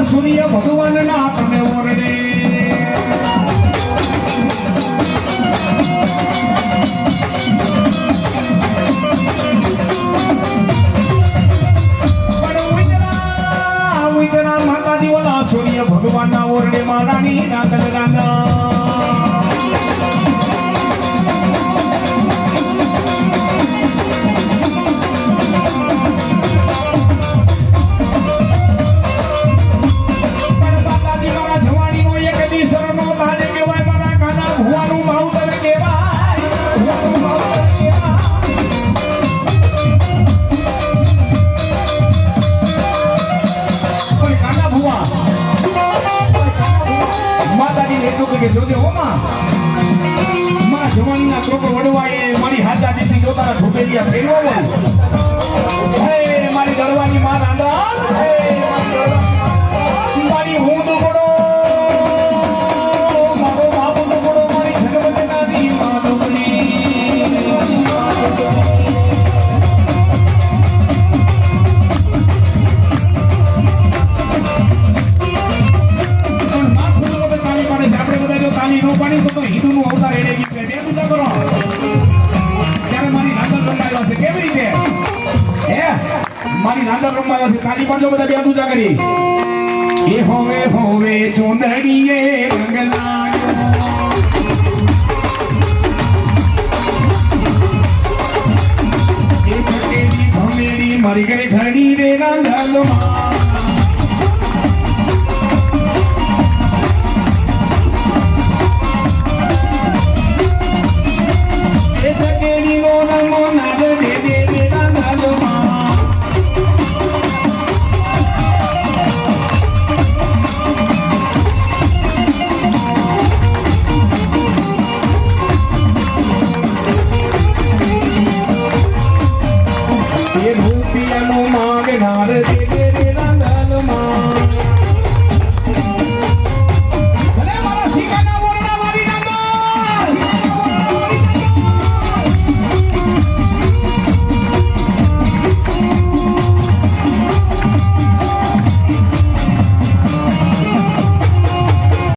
સૂર્ય ભગવાન ના તમે ઓરડે માતાજી ઓલા સૂર્ય ભગવાન ના ઓરડે માં રાણી રાંગલ રાંગા કે જોજે હોમાં મારા જવાનીના ક્રોકો વડવાએ મારી હાજા દીકરી જોતાના ઢોબેલિયા ફેરવા હોય હે મારી દળવાની માં રાંડા હે મારી હું દુગડો મારો બાપુ દુગડો મારી જગવંતનાની માં દુગડી મારી નાંદર રમવા છે તાલી પાડજો બધા બે દૂજા કરી એ હોવે હોવે ચોંદડીએ રંગ લાગ્યો એ ઘરેડી ભમેડી મારી ઘરે ઘડી રે રાંધલમાં